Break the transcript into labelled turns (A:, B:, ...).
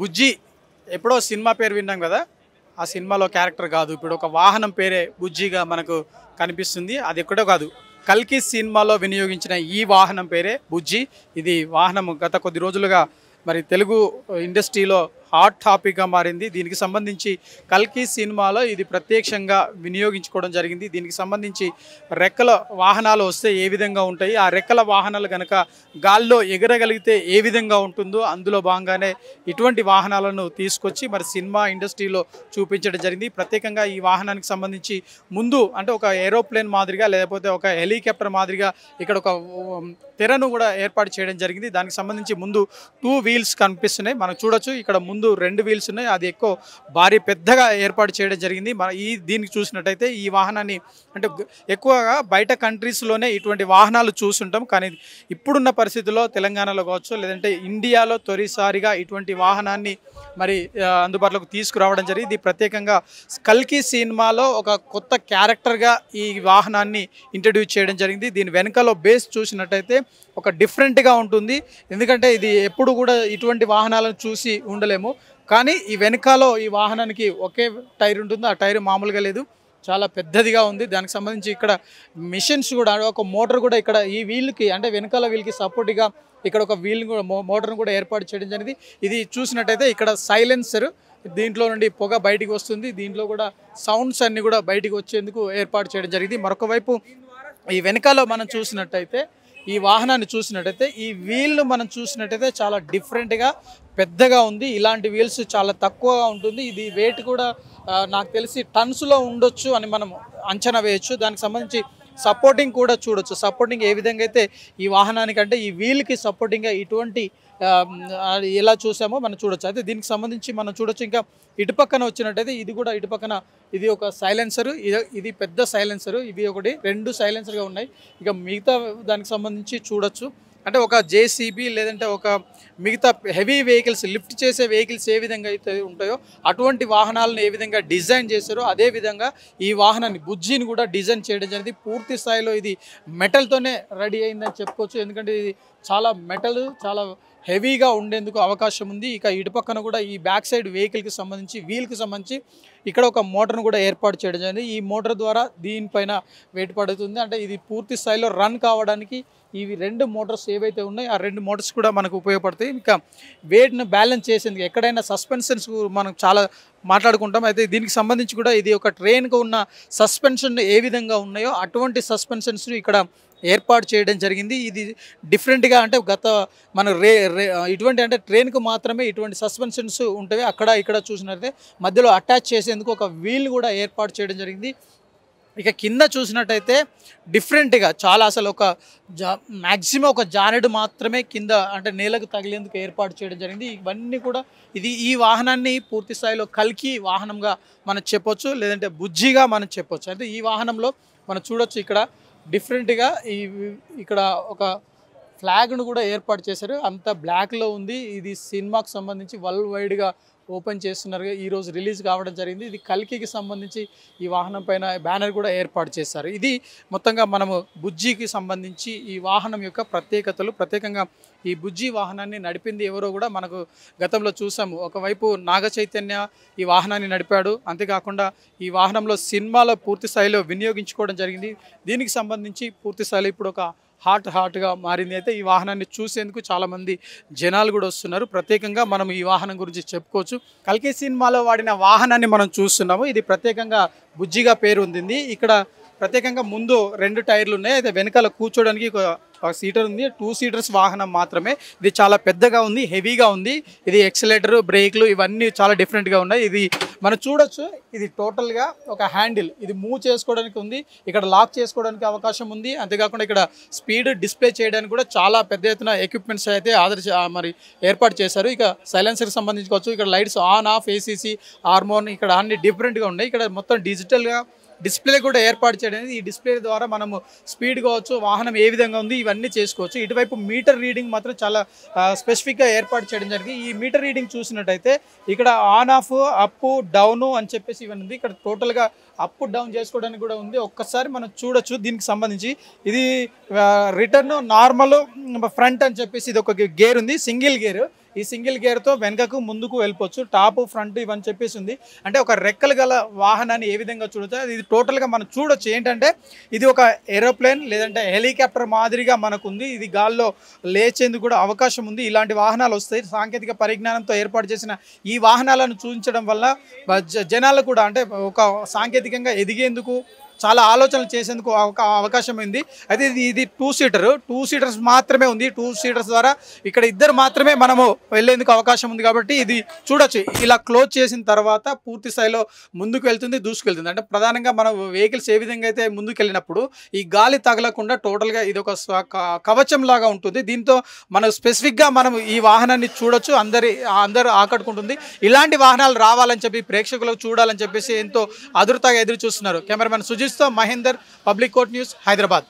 A: బుజ్జి ఎప్పుడో సినిమా పేరు విన్నాం కదా. ఆ సినిమాలో క్యారెక్టర్ కాదు, ఇప్పుడు ఒక వాహనం పేరే బుజ్జిగా మనకు కనిపిస్తుంది. అది ఎక్కడో కాదు, కల్కి సినిమాలో వినియోగించిన ఈ వాహనం పేరే బుజ్జి. ఇది వాహనం గత కొద్ది రోజులుగా మరి తెలుగు ఇండస్ట్రీలో హాట్ టాపిక్గా మారింది. దీనికి సంబంధించి కల్కి సినిమాలో ఇది ప్రత్యక్షంగా వినియోగించుకోవడం జరిగింది. దీనికి సంబంధించి రెక్కల వాహనాలు వస్తే ఏ విధంగా ఉంటాయి, ఆ రెక్కల వాహనాలు కనుక గాల్లో ఎగరగలిగితే ఏ విధంగా ఉంటుందో అందులో భాగంగానే ఇటువంటి వాహనాలను తీసుకొచ్చి మరి సినిమా ఇండస్ట్రీలో చూపించడం జరిగింది. ప్రత్యేకంగా ఈ వాహనానికి సంబంధించి ముందు అంటే ఒక ఏరోప్లేన్ మాదిరిగా లేకపోతే ఒక హెలికాప్టర్ మాదిరిగా ఇక్కడ ఒక తెరను కూడా ఏర్పాటు చేయడం జరిగింది. దానికి సంబంధించి ముందు 2 వీల్స్ కనిపిస్తున్నాయి, మనం చూడొచ్చు. ఇక్కడ ముందు 2 వీల్స్ ఉన్నాయి, అది ఎక్కువ భారీ పెద్దగా ఏర్పాటు చేయడం జరిగింది. మన దీనికి చూసినట్టయితే ఈ వాహనాన్ని అంటే ఎక్కువగా బయట కంట్రీస్లోనే ఇటువంటి వాహనాలు చూస్తుంటాం, కానీ ఇప్పుడున్న పరిస్థితుల్లో తెలంగాణలో కావచ్చు లేదంటే ఇండియాలో తొలిసారిగా ఇటువంటి వాహనాన్ని మరి అందుబాటులోకి తీసుకురావడం జరిగింది. ఇది ప్రత్యేకంగా కల్కి సినిమాలో ఒక కొత్త క్యారెక్టర్గా ఈ వాహనాన్ని ఇంట్రడ్యూస్ చేయడం జరిగింది. దీని వెనకాల బేస్ చూసినట్టయితే ఒక డిఫరెంట్గా ఉంటుంది, ఎందుకంటే ఇది ఎప్పుడు కూడా ఇటువంటి వాహనాలను చూసి ఉండలేము. కానీ ఈ వెనకాల ఈ వాహనానికి ఒకే టైర్ ఉంటుంది, ఆ టైర్ మామూలుగా లేదు, చాలా పెద్దదిగా ఉంది. దానికి సంబంధించి ఇక్కడ మిషన్స్ కూడా ఒక మోటార్ కూడా ఇక్కడ ఈ వీల్కి అంటే వెనకాల వీల్కి సపోర్ట్గా ఇక్కడ ఒక వీల్ కూడా మోటార్ను కూడా ఏర్పాటు చేయడం జరిగింది. ఇది చూసినట్టయితే ఇక్కడ సైలెన్సర్, దీంట్లో నుండి పొగ బయటికి వస్తుంది, దీంట్లో కూడా సౌండ్స్ అన్నీ కూడా బయటికి వచ్చేందుకు ఏర్పాటు చేయడం జరిగింది. మరొక వైపు ఈ వెనకాల మనం చూసినట్టయితే ఈ వాహనాన్ని చూసినట్టయితే ఈ వీల్ మనం చూసినట్టయితే చాలా డిఫరెంట్గా పెద్దగా ఉంది. ఇలాంటి వీల్స్ చాలా తక్కువగా ఉంటుంది. ఇది వెయిట్ కూడా నాకు తెలిసి టన్స్లో ఉండొచ్చు అని మనం అంచనా వేయచ్చు. దానికి సంబంధించి సపోర్టింగ్ కూడా చూడొచ్చు. సపోర్టింగ్ ఏ విధంగా అయితే ఈ వాహనానికి అంటే ఈ వీల్కి సపోర్టింగ్గా ఇటువంటి ఎలా చూసామో మనం చూడొచ్చు. అయితే దీనికి సంబంధించి మనం చూడొచ్చు. ఇంకా ఇటుపక్కన వచ్చినట్టయితే ఇది కూడా ఇటుపక్కన ఇది ఒక సైలెన్సరు, ఇది పెద్ద సైలెన్సరు, ఇది ఒకటి 2 సైలెన్సర్గా ఉన్నాయి. ఇక మిగతా దానికి సంబంధించి చూడొచ్చు. అంటే ఒక జేసీబీ లేదంటే ఒక మిగతా హెవీ వెహికల్స్ లిఫ్ట్ చేసే వెహికల్స్ ఏ విధంగా అయితే ఉంటాయో అటువంటి వాహనాలను ఏ విధంగా డిజైన్ చేశారో అదే విధంగా ఈ వాహనాన్ని బుజ్జిని కూడా డిజైన్ చేయడం జరిగింది. పూర్తి స్థాయిలో ఇది మెటల్తోనే రెడీ అయిందని చెప్పుకోవచ్చు, ఎందుకంటే ఇది చాలా మెటల్ చాలా హెవీగా ఉండేందుకు అవకాశం ఉంది. ఇక ఇటుపక్కన కూడా ఈ బ్యాక్ సైడ్ వెహికల్కి సంబంధించి వీల్కి సంబంధించి ఇక్కడ ఒక మోటార్ను కూడా ఏర్పాటు చేయడం జరిగింది. ఈ మోటార్ ద్వారా దీనిపైన వెయిట్ పడుతుంది. అంటే ఇది పూర్తి స్థాయిలో రన్ కావడానికి ఇవి 2 మోటార్స్ ఏవైతే ఉన్నాయో ఆ 2 మోటార్స్ కూడా మనకు ఉపయోగపడతాయి. ఇంకా వెయిట్ను బ్యాలెన్స్ చేసేందుకు ఎక్కడైనా సస్పెన్షన్స్ మనం చాలా మాట్లాడుకుంటాం. అయితే దీనికి సంబంధించి కూడా ఇది ఒక ట్రైన్కు ఉన్న సస్పెన్షన్ ఏ విధంగా ఉన్నాయో అటువంటి సస్పెన్షన్స్ ఇక్కడ ఏర్పాటు చేయడం జరిగింది. ఇది డిఫరెంట్గా అంటే గత మన ఇటువంటి అంటే ట్రైన్కు మాత్రమే ఇటువంటి సస్పెన్షన్స్ ఉంటాయి. అక్కడ ఇక్కడ చూసినట్లయితే మధ్యలో అటాచ్ చేసేందుకు ఒక వీల్ కూడా ఏర్పాటు చేయడం జరిగింది. ఇక కింద చూసినట్టయితే డిఫరెంట్గా చాలా అసలు ఒక మ్యాక్సిమం ఒక జానెడు మాత్రమే కింద అంటే నేలకు తగిలేందుకు ఏర్పాటు చేయడం జరిగింది. ఇవన్నీ కూడా ఈ వాహనాన్ని పూర్తి స్థాయిలో కల్కి వాహనంగా మనం చెప్పొచ్చు, లేదంటే బుజ్జిగా మనం చెప్పొచ్చు. అయితే ఈ వాహనంలో మనం చూడొచ్చు ఇక్కడ డిఫరెంట్గా ఇక్కడ ఒక ఫ్లాగ్ను కూడా ఏర్పాటు చేశారు, అంత బ్లాక్లో ఉంది. ఇది సినిమాకు సంబంధించి వరల్డ్ వైడ్గా ఓపెన్ చేస్తున్నారు, ఈరోజు రిలీజ్ కావడం జరిగింది. ఇది కల్కికి సంబంధించి ఈ వాహనం పైన బ్యానర్ కూడా ఏర్పాటు చేశారు. ఇది మొత్తంగా మనము బుజ్జికి సంబంధించి ఈ వాహనం యొక్క ప్రత్యేకతలు. ప్రత్యేకంగా ఈ బుజ్జి వాహనాన్ని నడిపింది ఎవరో కూడా మనకు గతంలో చూసాము. ఒకవైపు నాగ చైతన్య ఈ వాహనాన్ని నడిపాడు, అంతేకాకుండా ఈ వాహనంలో సినిమాలో పూర్తి స్థాయిలో వినియోగించుకోవడం జరిగింది. దీనికి సంబంధించి పూర్తి స్థాయిలో ఇప్పుడు ఒక హాట్గా మారింది. అయితే ఈ వాహనాన్ని చూసేందుకు చాలామంది జనాలు కూడా వస్తున్నారు. ప్రత్యేకంగా మనం ఈ వాహనం గురించి చెప్పుకోవచ్చు. కల్కి సినిమాలో వాడిన వాహనాన్ని మనం చూస్తున్నాము. ఇది ప్రత్యేకంగా బుజ్జిగా పేరు ఉంది. ఇక్కడ ప్రత్యేకంగా ముందు 2 టైర్లు ఉన్నాయి, అయితే వెనకాల కూర్చోడానికి ఒక సీటర్ ఉంది. 2 సీటర్స్ వాహనం మాత్రమే. ఇది చాలా పెద్దగా ఉంది, హెవీగా ఉంది. ఇది ఎక్సలేటర్ బ్రేక్లు ఇవన్నీ చాలా డిఫరెంట్గా ఉన్నాయి. ఇది మనం చూడొచ్చు. ఇది టోటల్గా ఒక హ్యాండిల్, ఇది మూవ్ చేసుకోవడానికి ఉంది, ఇక్కడ లాక్ చేసుకోవడానికి అవకాశం ఉంది. అంతేకాకుండా ఇక్కడ స్పీడ్ డిస్ప్లే చేయడానికి కూడా చాలా పెద్ద ఎత్తున ఎక్విప్మెంట్స్ అయితే మరి ఏర్పాటు చేశారు. ఇక సైలెన్సర్కి సంబంధించుకోవచ్చు. ఇక్కడ lights on off, ACC, hormone ఇక్కడ అన్ని డిఫరెంట్గా ఉన్నాయి. ఇక్కడ మొత్తం డిజిటల్గా డిస్ప్లే కూడా ఏర్పాటు చేయడం. ఈ డిస్ప్లే ద్వారా మనము స్పీడ్ కావచ్చు, వాహనం ఏ విధంగా ఉంది ఇవన్నీ చేసుకోవచ్చు. ఇటువైపు మీటర్ రీడింగ్ మాత్రం చాలా స్పెసిఫిక్గా ఏర్పాటు చేయడం జరిగింది. ఈ మీటర్ రీడింగ్ చూసినట్టయితే ఇక్కడ ఆన్ ఆఫ్, అప్, డౌను అని చెప్పేసి ఇవన్నీ ఉంది. ఇక్కడ టోటల్గా అప్ డౌన్ చేసుకోవడానికి కూడా ఉంది. ఒక్కసారి మనం చూడొచ్చు. దీనికి సంబంధించి ఇది రిటర్న్, నార్మల్, ఫ్రంట్ అని చెప్పేసి ఇది ఒక గేర్ ఉంది, సింగిల్ గేర్. ఈ సింగిల్ గేర్తో వెనకకు ముందుకు వెళ్ళిపోవచ్చు. టాప్ ఫ్రంట్ ఇవన్నీ చెప్పేసి ఉంది. అంటే ఒక రెక్కలు గల వాహనాన్ని ఏ విధంగా చూడొచ్చు, ఇది టోటల్గా మనం చూడొచ్చు. ఏంటంటే ఇది ఒక ఏరోప్లేన్ లేదంటే హెలికాప్టర్ మాదిరిగా మనకు ఉంది. ఇది గాల్లో లేచేందుకు కూడా అవకాశం ఉంది. ఇలాంటి వాహనాలు వస్తాయి. సాంకేతిక పరిజ్ఞానంతో ఏర్పాటు చేసిన ఈ వాహనాలను చూపించడం వల్ల జనాలు కూడా అంటే ఒక సాంకేతికంగా ఎదిగేందుకు చాలా ఆలోచనలు చేసేందుకు అవకాశం ఉంది. అయితే ఇది 2 సీటర్స్ మాత్రమే ఉంది. 2 సీటర్స్ ద్వారా ఇక్కడ ఇద్దరు మాత్రమే మనము వెళ్ళేందుకు అవకాశం ఉంది. కాబట్టి ఇది చూడొచ్చు. ఇలా క్లోజ్ చేసిన తర్వాత పూర్తి స్థాయిలో ముందుకు వెళ్తుంది, దూసుకెళ్తుంది. అంటే ప్రధానంగా మన వెహికల్స్ ఏ విధంగా అయితే ముందుకు వెళ్ళినప్పుడు ఈ గాలి తగలకుండా టోటల్గా ఇది ఒక కవచం లాగా ఉంటుంది. దీంతో మనం స్పెసిఫిక్గా మనం ఈ వాహనాన్ని చూడొచ్చు. అందరూ ఆకట్టుకుంటుంది. ఇలాంటి వాహనాలు రావాలని చెప్పి ప్రేక్షకులకు చూడాలని చెప్పేసి ఎంతో ఆదుర్దాగా ఎదురు చూస్తున్నారు. కెమెరామెన్ సుజిత్తో Mahender, public court news, Hyderabad.